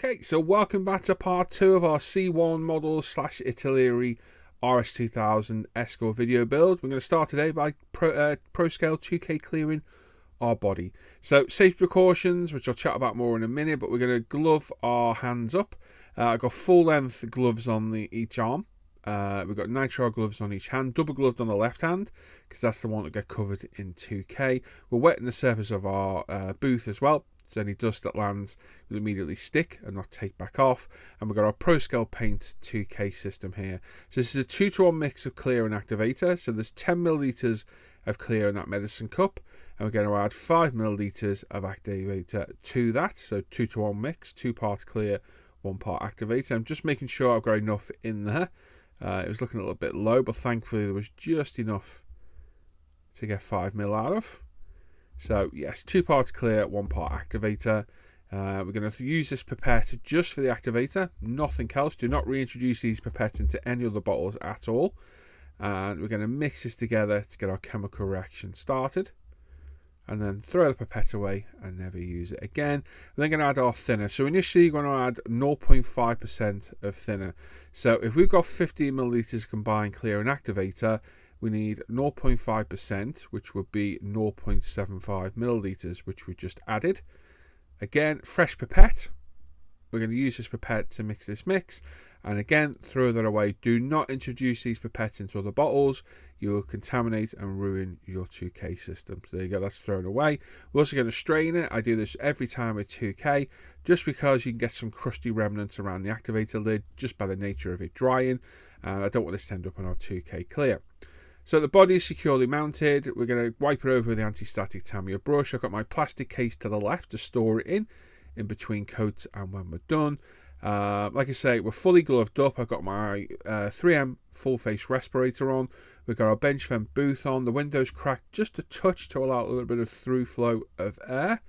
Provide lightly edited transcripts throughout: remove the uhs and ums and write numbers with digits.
Okay, so welcome back to part 2 of our C1 model / Attribution RS2000 Escort video build. We're going to start today by pro scale 2K clearing our body. So safety precautions, which I'll chat about more in a minute, but we're going to glove our hands up. I've got full length gloves on each arm. We've got nitrile gloves on each hand, double gloved on the left hand, because that's the one that get covered in 2K. We're wetting the surface of our booth as well. So any dust that lands will immediately stick and not take back off. And we've got our Pro Scale Paint 2K system here. So this is a 2-to-1 mix of clear and activator. So there's 10 milliliters of clear in that medicine cup. And we're going to add 5 milliliters of activator to that. So 2-to-1 mix, 2 parts clear, 1 part activator. I'm just making sure I've got enough in there. It was looking a little bit low, but thankfully there was just enough to get 5 mil out of. So yes, 2 parts clear, 1 part activator. We're going to use this pipette just for the activator, nothing else. Do not reintroduce these pipettes into any other bottles at all. And we're going to mix this together to get our chemical reaction started. And then throw the pipette away and never use it again. We're then going to add our thinner. So initially you're going to add 0.5% of thinner. So if we've got 15 milliliters combined clear and activator, we need 0.5%, which would be 0.75 milliliters, which we just added. Again, fresh pipette. We're going to use this pipette to mix this mix. And again, throw that away. Do not introduce these pipettes into other bottles. You will contaminate and ruin your 2K system. So there you go, that's thrown away. We're also going to strain it. I do this every time with 2K, just because you can get some crusty remnants around the activator lid, just by the nature of it drying. And I don't want this to end up on our 2K clear. So the body is securely mounted. We're going to wipe it over with the anti-static Tamiya brush. I've got my plastic case to the left to store it in between coats and when we're done. Like I say, we're fully gloved up. I've got my 3M full face respirator on. We've got our bench vent booth on. The window's cracked just a touch to allow a little bit of through flow of air.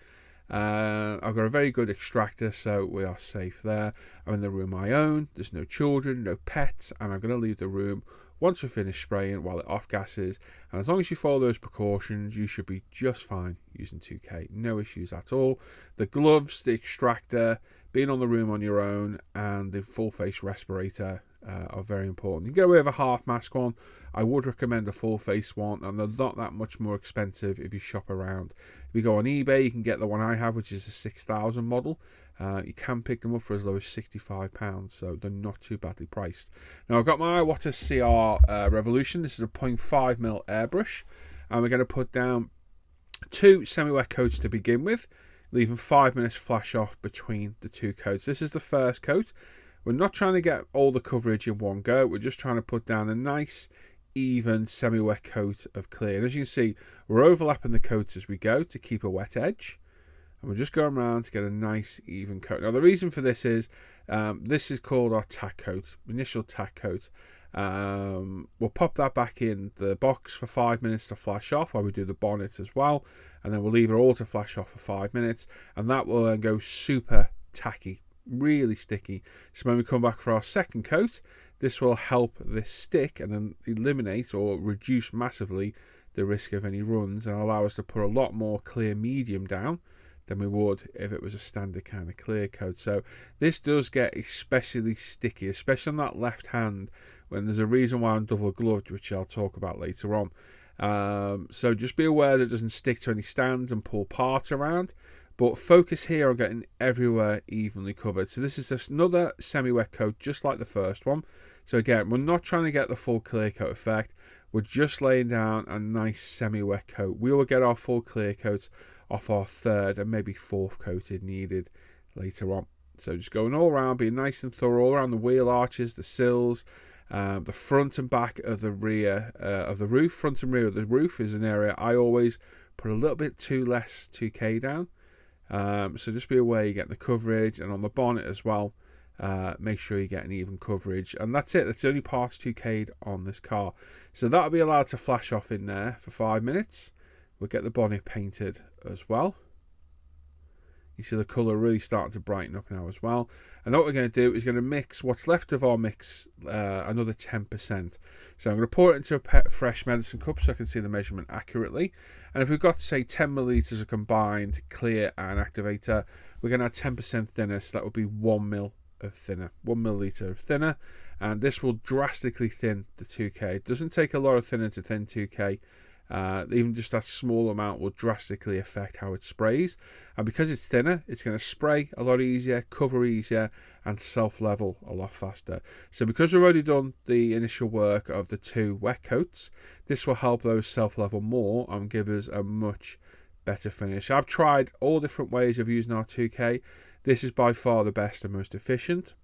I've got a very good extractor, so we are safe there. I'm in the room I own. There's no children, no pets, and I'm going to leave the room once we finish spraying while it off gases. And as long as you follow those precautions, you should be just fine using 2K. No issues at all. The gloves, the extractor, being on the room on your own, and the full face respirator are very important. You can get away with a half mask on. I would recommend a full face one, and they're not that much more expensive if you shop around. If you go on eBay, you can get the one I have, which is a 6000 model. You can pick them up for as low as £65, so they're not too badly priced. Now I've got my Iwata CR Revolution. This is a 0.5mm airbrush, and we're going to put down 2 semi-wet coats to begin with, leaving 5 minutes flash off between the 2 coats. This is the first coat. We're not trying to get all the coverage in one go. We're just trying to put down a nice, even semi-wet coat of clear. And as you can see, we're overlapping the coats as we go to keep a wet edge. And we're just going around to get a nice, even coat. Now, the reason for this is called our tack coat, initial tack coat. We'll pop that back in the box for 5 minutes to flash off while we do the bonnet as well. And then we'll leave it all to flash off for 5 minutes. And that will then go super tacky, really sticky. So when we come back for our second coat, this will help this stick and then eliminate or reduce massively the risk of any runs, and allow us to put a lot more clear medium down than we would if it was a standard kind of clear coat. So this does get especially sticky, especially on that left hand, when there's a reason why I'm double gloved, which I'll talk about later on. So just be aware that it doesn't stick to any stands and pull parts around, but focus here on getting everywhere evenly covered. So this is just another semi-wet coat, just like the first one. So again, we're not trying to get the full clear coat effect. We're just laying down a nice semi-wet coat. We will get our full clear coat off our third and maybe fourth coat if needed later on. So just going all around, being nice and thorough all around the wheel arches, the sills, the front and back of the rear of the roof. Front and rear of the roof is an area I always put a little bit too less 2K down. So just be aware you're getting the coverage, and on the bonnet as well, make sure you get an even coverage. And that's it. That's the only parts 2K'd on this car. So that'll be allowed to flash off in there for 5 minutes. We'll get the bonnet painted as well. You see the colour really starting to brighten up now as well. And what we're going to do is going to mix what's left of our mix, another 10%. So I'm going to pour it into a fresh medicine cup so I can see the measurement accurately. And if we've got, say, 10 milliliters of combined clear and activator, we're going to add 10% thinner, so that would be 1 mil of thinner, 1 milliliter of thinner, and this will drastically thin the 2K. It doesn't take a lot of thinner to thin 2K. Even just that small amount will drastically affect how it sprays, and because it's thinner, it's going to spray a lot easier, cover easier, and self-level a lot faster. So because we've already done the initial work of the 2 wet coats, this will help those self-level more and give us a much better finish. I've tried all different ways of using our 2K. This is by far the best and most efficient.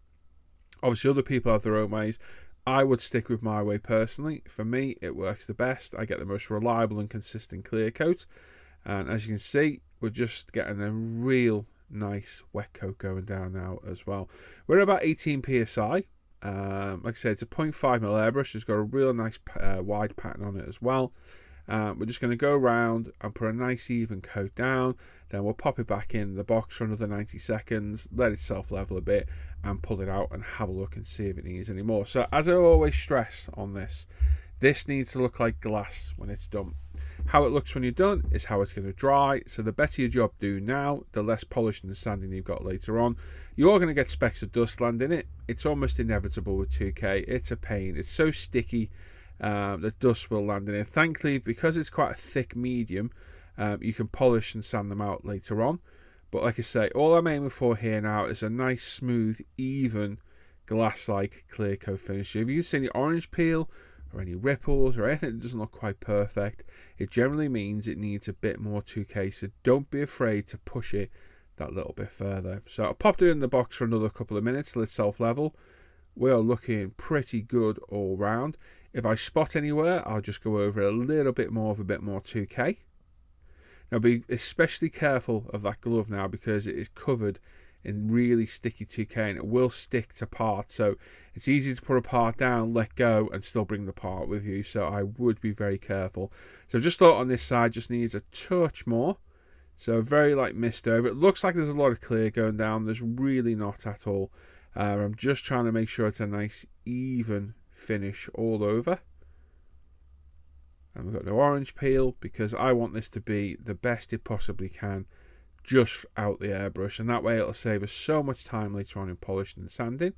Obviously other people have their own ways. I would stick with my way personally. For me, it works the best. I get the most reliable and consistent clear coat. And as you can see, we're just getting a real nice wet coat going down now as well. We're at about 18 psi. Like I said, it's a 0.5 mil airbrush. It's got a real nice wide pattern on it as well. We're just going to go around and put a nice even coat down. Then we'll pop it back in the box for another 90 seconds, let it self-level a bit, and pull it out and have a look and see if it needs any more. So as I always stress on this needs to look like glass when it's done. How it looks when you're done is how it's going to dry. So the better your job do now, the less polishing and sanding you've got later on. You're going to get specks of dust land in it. It's almost inevitable with 2K. It's a pain. It's so sticky. The dust will land in it. Thankfully, because it's quite a thick medium, you can polish and sand them out later on. But like I say, all I'm aiming for here now is a nice, smooth, even, glass-like clear coat finish. So if you can see any orange peel or any ripples or anything that doesn't look quite perfect, it generally means it needs a bit more 2K. So don't be afraid to push it that little bit further. So I popped it in the box for another couple of minutes, let it self-level. We are looking pretty good all round. If I spot anywhere, I'll just go over a little bit more 2K. Now be especially careful of that glove now, because it is covered in really sticky 2K and it will stick to parts. So it's easy to put a part down, let go, and still bring the part with you. So I would be very careful. So I've just thought on this side just needs a touch more. So very light mist over. It looks like there's a lot of clear going down. There's really not at all. I'm just trying to make sure it's a nice even finish all over. And we've got no orange peel because I want this to be the best it possibly can just out the airbrush, and that way it'll save us so much time later on in polishing and sanding.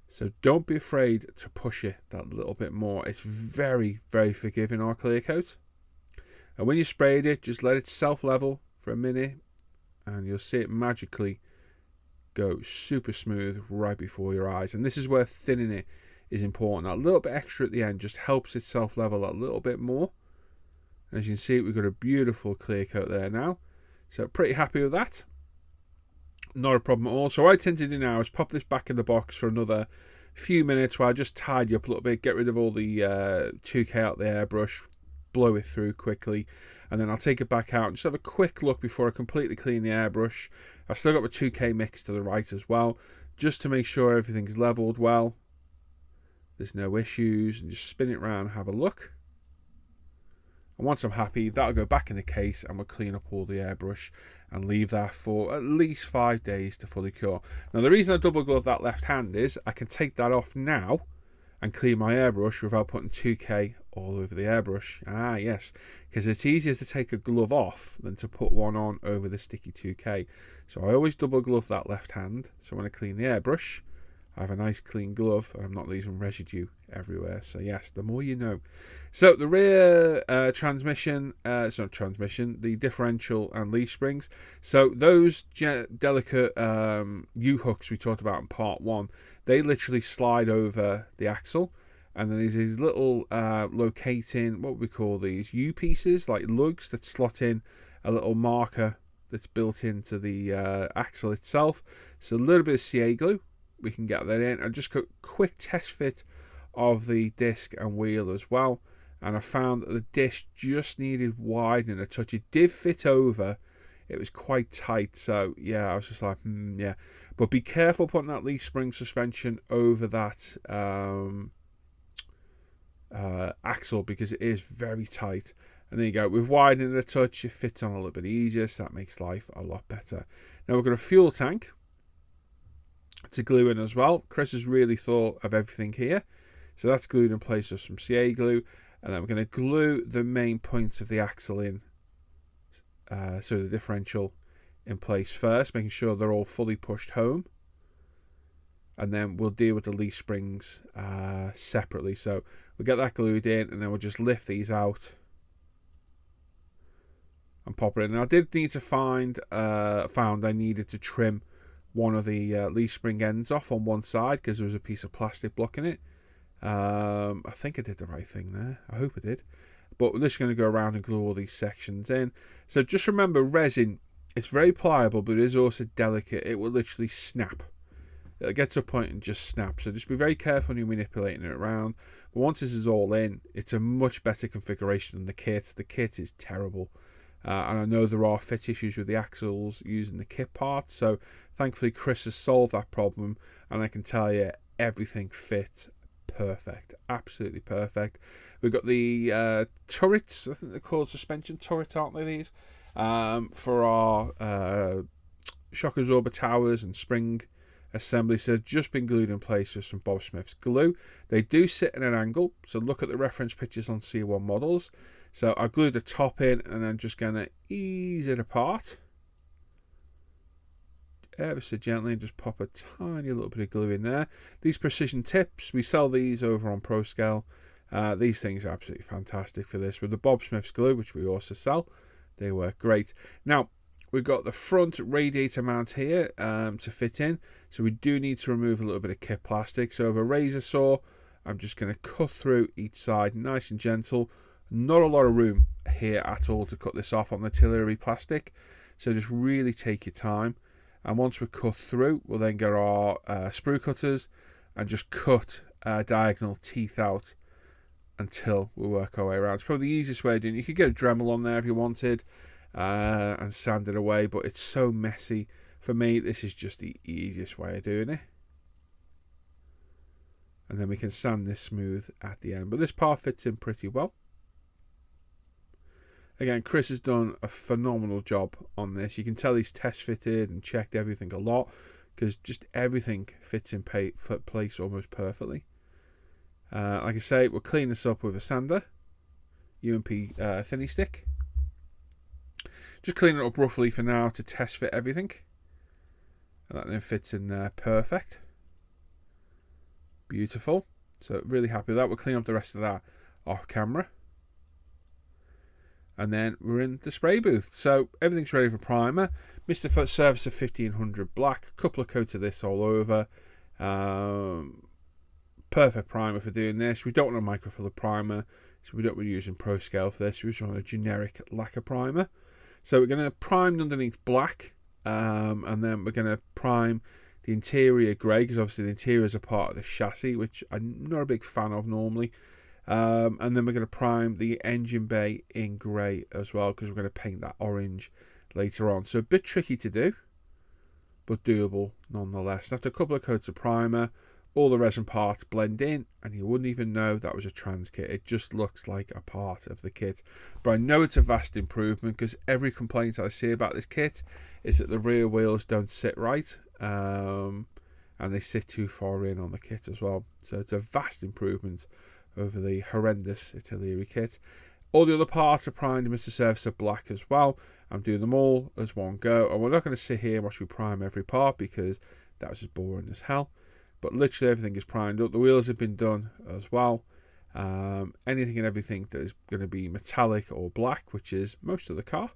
So don't be afraid to push it that little bit more. It's very, very forgiving, our clear coat. And when you sprayed it, just let it self-level for a minute and you'll see it magically go super smooth right before your eyes. And this is where thinning it is important. That little bit extra at the end just helps it self-level a little bit more. As you can see, we've got a beautiful clear coat there now. So pretty happy with that. Not a problem at all. So what I tend to do now is pop this back in the box for another few minutes while I just tidy up a little bit, get rid of all the 2K out the airbrush, blow it through quickly, and then I'll take it back out and just have a quick look before I completely clean the airbrush. I've still got my 2K mix to the right as well, just to make sure everything's leveled well, there's no issues, and just spin it around and have a look. And once I'm happy, that'll go back in the case and we'll clean up all the airbrush and leave that for at least 5 days to fully cure. Now the reason I double glove that left hand is I can take that off now and clean my airbrush without putting 2K all over the airbrush. Ah yes, because it's easier to take a glove off than to put one on over the sticky 2K. So I always double glove that left hand, so when I clean the airbrush I have a nice clean glove and I'm not leaving residue everywhere. So yes, the more you know. So the rear transmission, the differential and leaf springs. So those delicate U-hooks we talked about in part 1, they literally slide over the axle. And then there's these little locating, what we call these, U-pieces, like lugs that slot in a little marker that's built into the axle itself. So a little bit of CA glue. We can get that in, and just a quick test fit of the disc and wheel as well, and I found that the disc just needed widening a touch. It did fit over, it was quite tight, so yeah, I was just like yeah, but be careful putting that leaf spring suspension over that axle, because it is very tight. And there you go, with widening a touch it fits on a little bit easier, so that makes life a lot better. Now we've got a fuel tank to glue in as well. Chris has really thought of everything here, so that's glued in place with some CA glue, and then we're going to glue the main points of the axle in, so the differential in place first, making sure they're all fully pushed home. And then we'll deal with the leaf springs separately. So we'll get that glued in, and then we'll just lift these out and pop it in. Now I did need to found I needed to trim one of the leaf spring ends off on one side because there was a piece of plastic blocking it. I think I did the right thing there. I hope I did. But we're just going to go around and glue all these sections in. So just remember, resin, it's very pliable, but it is also delicate. It will literally snap. It'll get to a point and just snap. So just be very careful when you're manipulating it around. But once this is all in, it's a much better configuration than the kit. The kit is terrible. And I know there are fit issues with the axles using the kit part. So thankfully Chris has solved that problem. And I can tell you, everything fits perfect. Absolutely perfect. We've got the turrets. I think they're called suspension turrets, aren't they, these? For our shock absorber towers and spring assembly. So they've just been glued in place with some Bob Smith's glue. They do sit in an angle, so look at the reference pictures on C1 models. So I glued the top in, and I'm just going to ease it apart ever so gently and just pop a tiny little bit of glue in there. These precision tips, we sell these over on ProScale. These things are absolutely fantastic for this. With the Bob Smith's glue, which we also sell, they work great. Now we've got the front radiator mount here to fit in, so we do need to remove a little bit of kit plastic. So with a razor saw, I'm just going to cut through each side nice and gentle. Not a lot of room here at all to cut this off on the artillery plastic, so just really take your time. And once we're cut through, we'll then get our sprue cutters and just cut diagonal teeth out until we work our way around. It's probably the easiest way of doing it. You could get a Dremel on there if you wanted and sand it away, but it's so messy. For me, this is just the easiest way of doing it. And then we can sand this smooth at the end. But this part fits in pretty well. Again, Chris has done a phenomenal job on this. You can tell he's test fitted and checked everything a lot, because just everything fits in place almost perfectly. Like I say, we'll clean this up with a sander, UMP thinny stick. Just clean it up roughly for now to test fit everything. And that then fits in there perfect. Beautiful. So really happy with that. We'll clean up the rest of that off camera. And then we're in the spray booth. So everything's ready for primer. Mr. Surface of 1500 black. A couple of coats of this all over. Perfect primer for doing this. We don't want a microfiller primer, so we don't want to use ProScale for this. We just want a generic lacquer primer. So we're going to prime underneath black. And then we're going to prime the interior grey, because obviously the interior is a part of the chassis, which I'm not a big fan of normally. And then we're going to prime the engine bay in grey as well, because we're going to paint that orange later on. So a bit tricky to do, but doable nonetheless. After a couple of coats of primer, all the resin parts blend in, and you wouldn't even know that was a trans kit. It just looks like a part of the kit. But I know it's a vast improvement, because every complaint I see about this kit is that the rear wheels don't sit right, and they sit too far in on the kit as well. So it's a vast improvement over the horrendous artillery kit. All the other parts are primed in Mr. Surface of black as well. I'm doing them all as one go, and we're not going to sit here and watch me prime every part, because that was just boring as hell. But literally everything is primed up. The wheels have been done as well. Anything and everything that is going to be metallic or black, which is most of the car,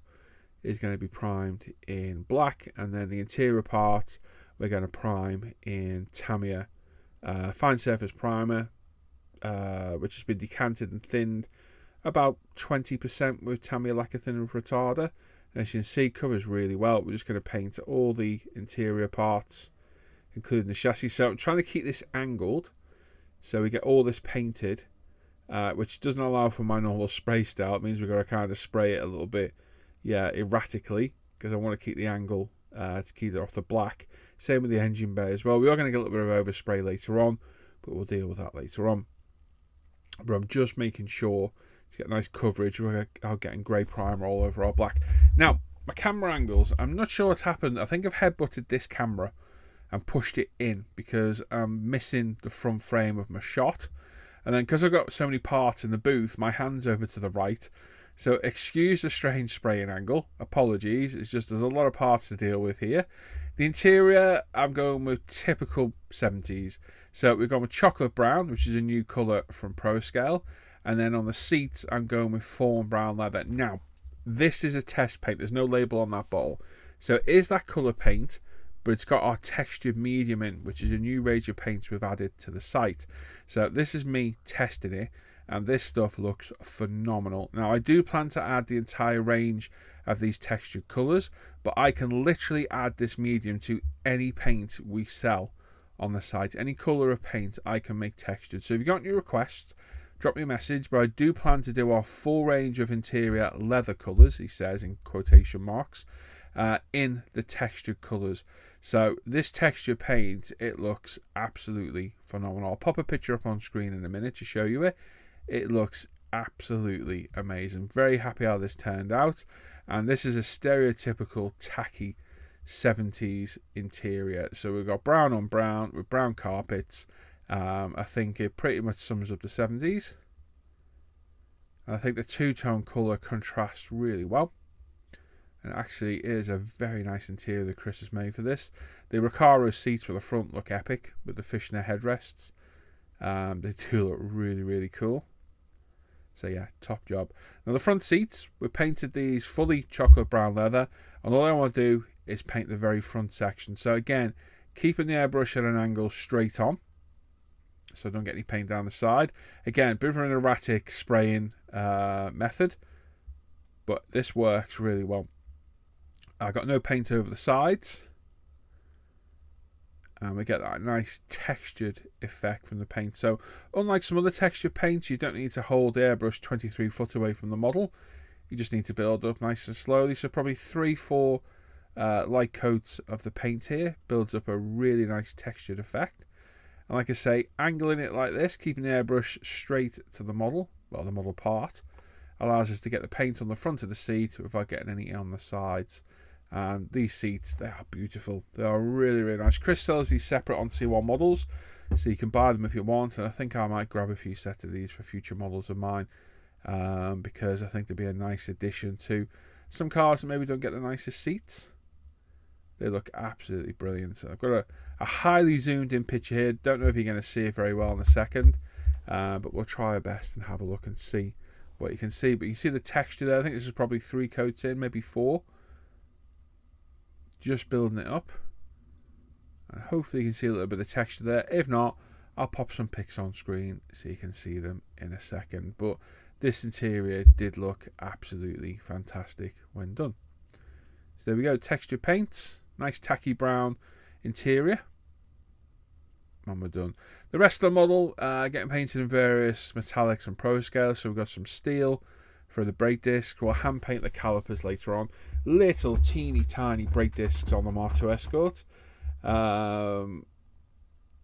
is going to be primed in black. And then the interior parts we're going to prime in Tamiya fine surface primer, which has been decanted and thinned about 20% with Tamiya lacquer thinner retarder. And as you can see, covers really well. We're just going to paint all the interior parts, including the chassis. So I'm trying to keep this angled so we get all this painted, which doesn't allow for my normal spray style. It means we've got to kind of spray it a little bit, erratically, because I want to keep the angle to keep it off the black. Same with the engine bay as well. We are going to get a little bit of overspray later on, but we'll deal with that later on. But I'm just making sure to get nice coverage without getting grey primer all over our black. Now, my camera angles, I'm not sure what's happened. I think I've headbutted this camera and pushed it in, because I'm missing the front frame of my shot. And then because I've got so many parts in the booth, my hand's over to the right. So excuse the strange spraying angle. Apologies. It's just there's a lot of parts to deal with here. The interior, I'm going with typical 70s. So we've gone with chocolate brown, which is a new colour from ProScale. And then on the seats, I'm going with fawn brown leather. Now, this is a test paint. There's no label on that bottle. So it is that colour paint, but it's got our textured medium in, which is a new range of paints we've added to the site. So this is me testing it, and this stuff looks phenomenal. Now, I do plan to add the entire range of these textured colours, but I can literally add this medium to any paint we sell on the site. Any colour of paint I can make textured. So if you've got any requests, drop me a message, but I do plan to do our full range of interior leather colours, he says in quotation marks, in the textured colours. So this texture paint, it looks absolutely phenomenal. I'll pop a picture up on screen in a minute to show you it. It looks absolutely amazing. Very happy how this turned out. And this is a stereotypical tacky 70s interior. So we've got brown on brown with brown carpets. I think it pretty much sums up the 70s. And I think the two-tone colour contrasts really well. And it actually is a very nice interior that Chris has made for this. The Recaro seats for the front look epic with the fishnet headrests. They do look really, really cool. So yeah, top job. Now the front seats, we painted these fully chocolate brown leather. And all I want to do is paint the very front section. So again, keeping the airbrush at an angle straight on, so don't get any paint down the side. Again, bit of an erratic spraying method, but this works really well. I got no paint over the sides, and we get that nice textured effect from the paint. So unlike some other textured paints, you don't need to hold the airbrush 23 foot away from the model. You just need to build up nice and slowly. So probably 3-4 light coats of the paint here builds up a really nice textured effect. And like I say, angling it like this, keeping the airbrush straight to the model, well, the model part, allows us to get the paint on the front of the seat without getting any on the sides. And these seats, they are beautiful. They are really, really nice. Chris sells these separate on C1 models, so you can buy them if you want. And I think I might grab a few sets of these for future models of mine, because I think they'd be a nice addition to some cars that maybe don't get the nicest seats. They look absolutely brilliant. So I've got a highly zoomed in picture here. Don't know if you're going to see it very well in a second, but we'll try our best and have a look and see what you can see. But you see the texture there. I think this is probably 3 coats in, maybe 4. Just building it up, and hopefully you can see a little bit of texture there. If not, I'll pop some pics on screen so you can see them in a second. But this interior did look absolutely fantastic when done. So there we go, texture paints, nice tacky brown interior, and we're done. The rest of the model getting painted in various metallics and ProScale. So we've got some steel for the brake discs. We'll hand paint the calipers later on. Little teeny tiny brake discs on the Mark II Escort. Only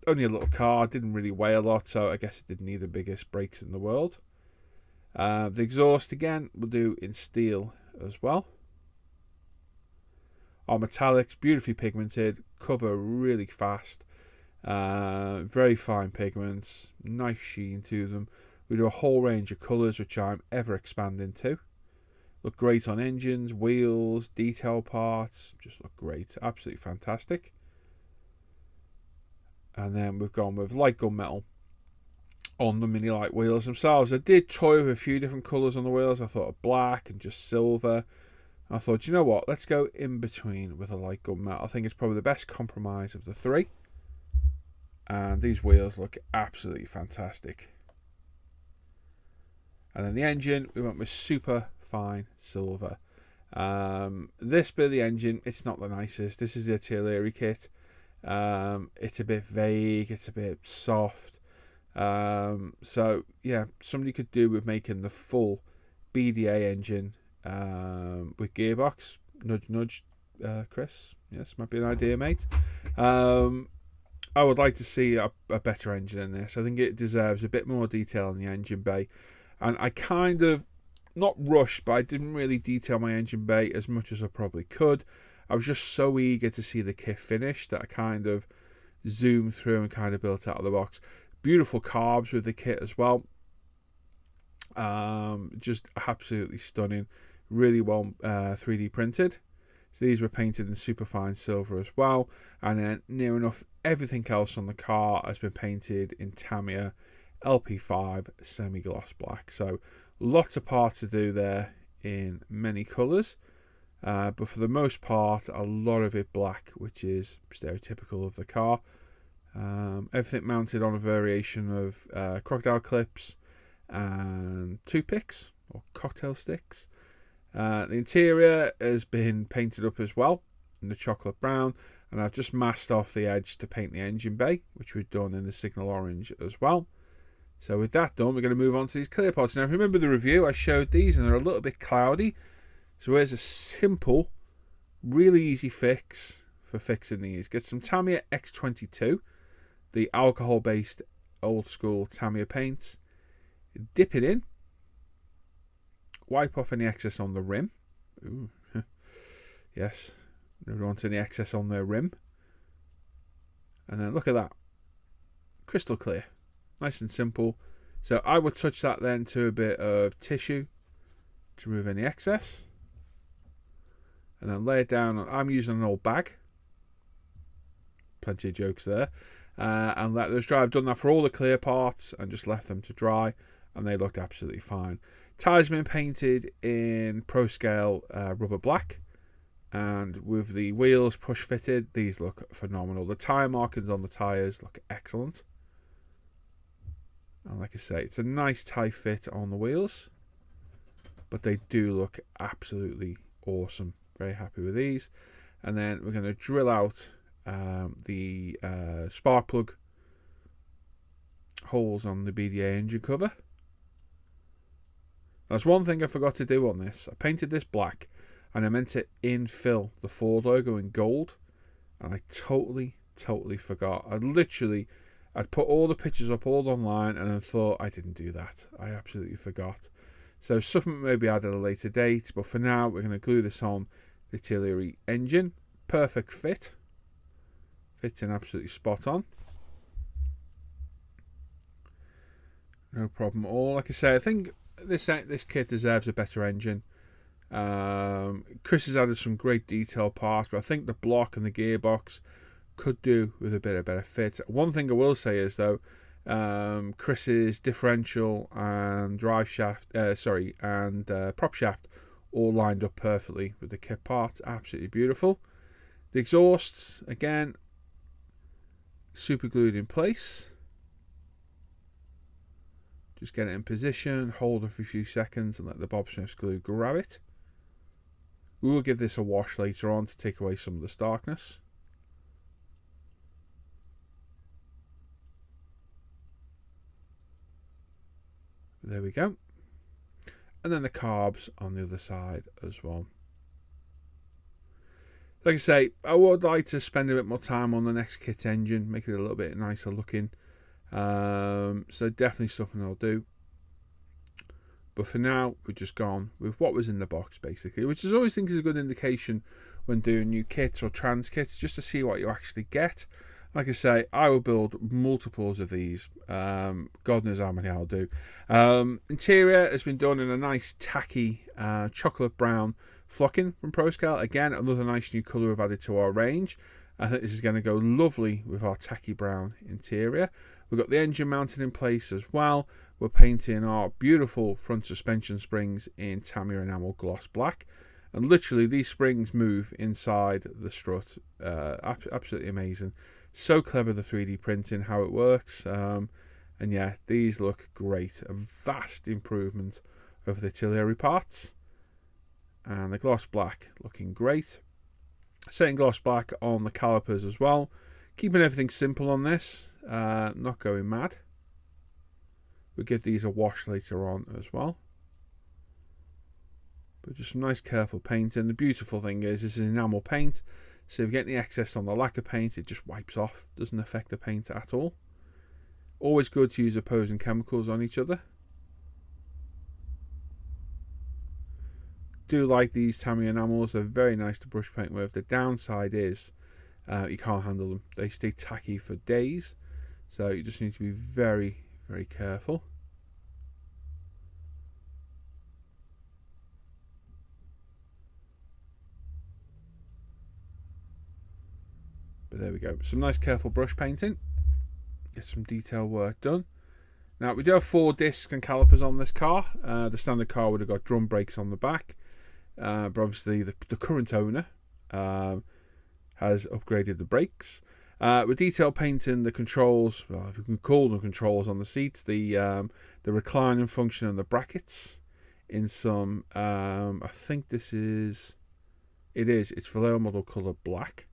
a little car, didn't really weigh a lot, so I guess it didn't need the biggest brakes in the world. The exhaust again we'll do in steel as well. Our metallics, beautifully pigmented, cover really fast, very fine pigments, nice sheen to them. We do a whole range of colours which I'm ever expanding to. Look great on engines, wheels, detail parts, just look great, absolutely fantastic. And then we've gone with light gunmetal on the mini light wheels themselves. I did toy with a few different colours on the wheels. I thought of black and just silver. I thought, you know what, let's go in between with a light gunmetal. I think it's probably the best compromise of the 3. And these wheels look absolutely fantastic. And then the engine, we went with super fine silver. This bit of the engine, it's not the nicest. This is the artillery kit. It's a bit vague, it's a bit soft. So yeah, somebody could do with making the full BDA engine with gearbox. Nudge nudge, Chris. Yes, might be an idea, mate. I would like to see a better engine in this. I think it deserves a bit more detail in the engine bay. And I kind of, not rushed, but I didn't really detail my engine bay as much as I probably could. I was just so eager to see the kit finished that I kind of zoomed through and kind of built out of the box. Beautiful carbs with the kit as well. Just absolutely stunning, really well 3D printed. So these were painted in superfine silver as well, and then near enough everything else on the car has been painted in Tamiya LP5 semi-gloss black. So lots of parts to do there in many colours, but for the most part a lot of it black, which is stereotypical of the car. Everything mounted on a variation of crocodile clips and toothpicks or cocktail sticks. The interior has been painted up as well in the chocolate brown, and I've just masked off the edge to paint the engine bay, which we've done in the signal orange as well. So with that done, we're going to move on to these clear pods. Now, if you remember the review, I showed these and they're a little bit cloudy. So here's a simple, really easy fix for fixing these. Get some Tamiya X22, the alcohol-based old school Tamiya paint. Dip it in. Wipe off any excess on the rim. Ooh. Yes, never want any excess on their rim. And then look at that. Crystal clear. Nice and simple. So I would touch that then to a bit of tissue to remove any excess. And then lay it down. I'm using an old bag. Plenty of jokes there. And let those dry. I've done that for all the clear parts and just left them to dry. And they looked absolutely fine. Tyres been painted in Pro Scale rubber black. And with the wheels push fitted, these look phenomenal. The tyre markings on the tyres look excellent. And like I say, it's a nice tight fit on the wheels, but they do look absolutely awesome. Very happy with these. And then we're going to drill out the spark plug holes on the BDA engine cover. That's one thing I forgot to do on this. I painted this black and I meant to infill the Ford logo in gold, and I totally forgot. I'd put all the pictures up all online and I thought I didn't do that. I absolutely forgot. So something maybe add at a later date, but for now we're going to glue this on the artillery engine. Perfect fit. Fits in absolutely spot on. No problem at all. Like I say, I think this kit deserves a better engine. Chris has added some great detail parts, but I think the block and the gearbox could do with a bit of better fit. One thing I will say is though, Chris's differential and drive shaft, prop shaft all lined up perfectly with the kit part. Absolutely beautiful. The exhausts again super glued in place. Just get it in position, hold it for a few seconds and let the Bob Smith's glue grab it. We will give this a wash later on to take away some of the starkness. There we go. And then the carbs on the other side as well. Like I say, I would like to spend a bit more time on the next kit engine, make it a little bit nicer looking. So definitely something I'll do. But for now, we've just gone with what was in the box basically, which I always think is a good indication when doing new kits or trans kits, just to see what you actually get. Like I say, I will build multiples of these. God knows how many I'll do. Interior has been done in a nice tacky chocolate brown flocking from Pro Scale. Again, another nice new colour we've added to our range. I think this is going to go lovely with our tacky brown interior. We've got the engine mounted in place as well. We're painting our beautiful front suspension springs in Tamiya enamel gloss black. And literally these springs move inside the strut. Absolutely amazing. So clever, the 3D printing, how it works. And yeah, these look great. A vast improvement over the artillery parts. And the gloss black looking great. Setting gloss black on the calipers as well. Keeping everything simple on this. Not going mad. We'll give these a wash later on as well. But just some nice careful painting. The beautiful thing is this is enamel paint. So if you get any excess on the lacquer paint, it just wipes off. Doesn't affect the paint at all. Always good to use opposing chemicals on each other. Do like these Tamiya enamels. They're very nice to brush paint with. The downside is you can't handle them. They stay tacky for days. So you just need to be very, very careful. But there we go. Some nice careful brush painting. Get some detail work done. Now we do have 4 discs and calipers on this car. The standard car would have got drum brakes on the back. But obviously the current owner has upgraded the brakes. With detail painting the controls, well, if you can call them controls on the seats, the reclining function and the brackets in some, I think it's Vallejo model colour black.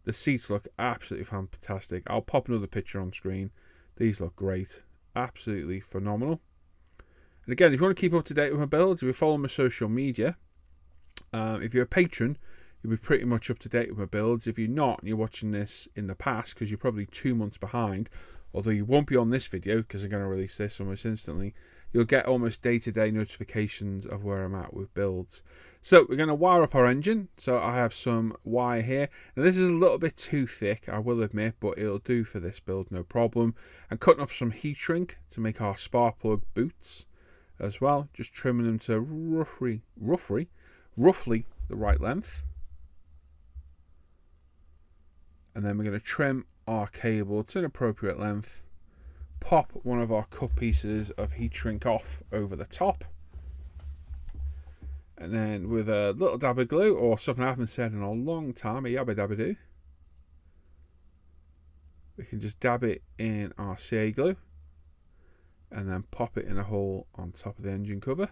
The seats look absolutely fantastic. I'll pop another picture on screen. These look great. Absolutely phenomenal. And again, if you want to keep up to date with my builds, if you follow my social media, if you're a patron, you'll be pretty much up to date with my builds. If you're not, and you're watching this in the past, because you're probably 2 months behind, although you won't be on this video, because I'm going to release this almost instantly, you'll get almost day-to-day notifications of where I'm at with builds. So we're going to wire up our engine. So I have some wire here. Now this is a little bit too thick, I will admit, but it'll do for this build, no problem. I'm cutting up some heat shrink to make our spark plug boots as well. Just trimming them to roughly the right length. And then we're going to trim our cable to an appropriate length. Pop one of our cut pieces of heat shrink off over the top. And then with a little dab of glue, or something I haven't said in a long time, a yabba dabba do, we can just dab it in our CA glue and then pop it in a hole on top of the engine cover.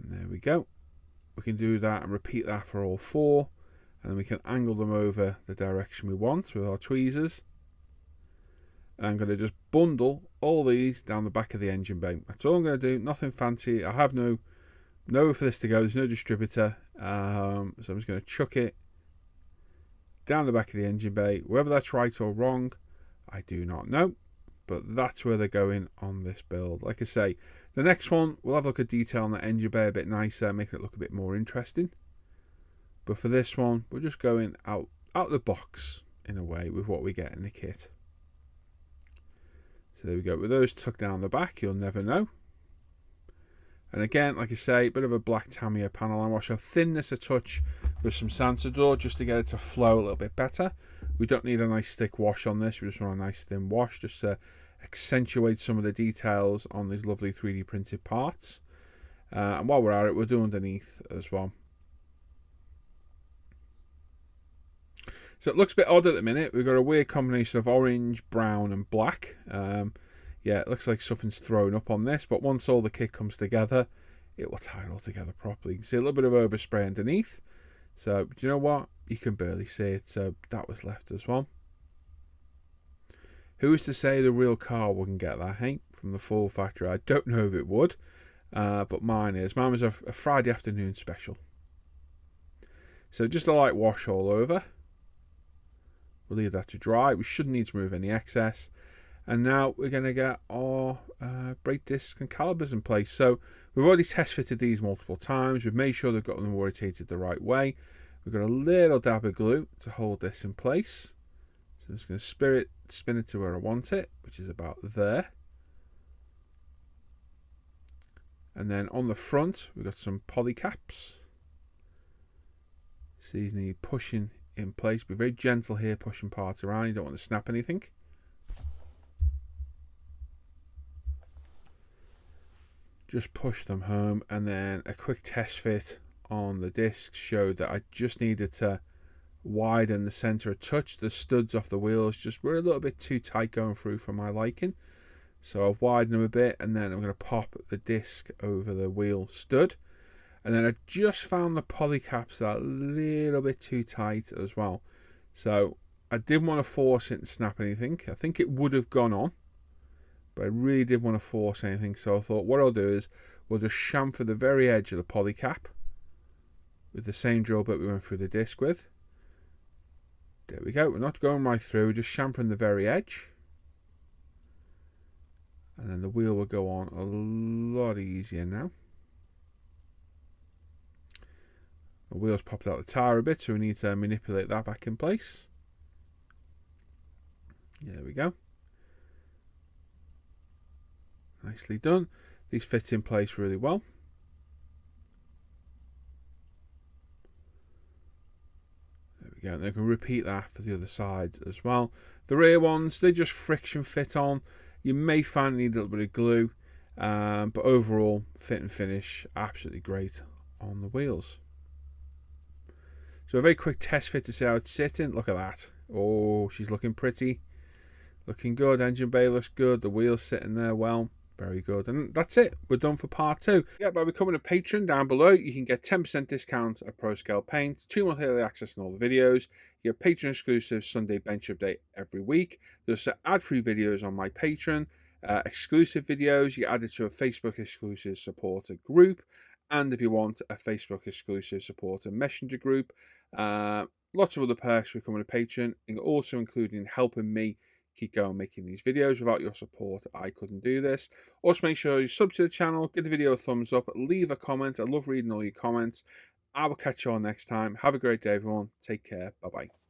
And there we go. We can do that and repeat that for all 4, and then we can angle them over the direction we want with our tweezers. And I'm going to just bundle all these down the back of the engine bay. That's all I'm going to do, nothing fancy. I have nowhere for this to go, there's no distributor, so I'm just going to chuck it down the back of the engine bay. Whether that's right or wrong, I do not know, but that's where they're going on this build. Like I say, the next one, we'll have a look at detail on the engine bay a bit nicer, making it look a bit more interesting. But for this one, we're just going out the box, in a way, with what we get in the kit. So there we go. With those tucked down the back, you'll never know. And again, like I say, a bit of a black Tamiya panel line wash. I'll thin this a touch with some Santador just to get it to flow a little bit better. We don't need a nice thick wash on this. We just want a nice thin wash just to accentuate some of the details on these lovely 3D printed parts. And while we're at it, we'll do underneath as well. So it looks a bit odd at the minute. We've got a weird combination of orange, brown and black. Yeah, it looks like something's thrown up on this, but once all the kit comes together, it will tie it all together properly. You can see a little bit of overspray underneath. So, do you know what? You can barely see it, so that was left as well. Who is to say the real car wouldn't get that, hey? From the full factory. I don't know if it would, but mine is. Mine was a Friday afternoon special. So just a light wash all over. We'll leave that to dry. We shouldn't need to remove any excess. And now we're going to get our brake discs and calipers in place. So we've already test fitted these multiple times. We've made sure they've got them rotated the right way. We've got a little dab of glue to hold this in place. So I'm just going to spin it to where I want it, which is about there. And then on the front, we've got some poly caps. So these need pushing in place. Be very gentle here, pushing parts around. You don't want to snap anything. Just push them home, and then a quick test fit on the discs showed that I just needed to widen the center a touch. The studs off the wheels just were a little bit too tight going through for my liking. So I'll widen them a bit, and then I'm going to pop the disc over the wheel stud. And then I just found the poly caps a little bit too tight as well. So I didn't want to force it and snap anything. I think it would have gone on, but I really didn't want to force anything. So I thought what I'll do is we'll just chamfer the very edge of the poly cap with the same drill bit we went through the disc with. There we go. We're not going right through, we're just chamfering the very edge. And then the wheel will go on a lot easier now. The wheel's popped out the tyre a bit, so we need to manipulate that back in place. There we go. Nicely done. These fit in place really well. we go. And they can repeat that for the other side as well. The rear ones, they just friction fit on. You may find need a little bit of glue, but overall fit and finish absolutely great on the wheels. So a very quick test fit to see how it's sitting. Look at that. Oh, she's looking pretty. Looking good. Engine bay looks good. The wheels sitting there well. Very good. And that's it. We're done for part 2. Yeah, by becoming a patron down below, you can get 10% discount at ProScale Paint, 2 months early access on all the videos. You get Patreon exclusive Sunday bench update every week. There's ad-free videos on my Patreon, exclusive videos. You get added to a Facebook exclusive supporter group. And if you want, a Facebook exclusive supporter messenger group. Lots of other perks for becoming a patron, and also including helping me keep going making these videos. Without your support, I couldn't do this. Also, make sure you sub to the channel, give the video a thumbs up, leave a comment. I love reading all your comments. I will catch you all next time. Have a great day, everyone. Take care. Bye-bye.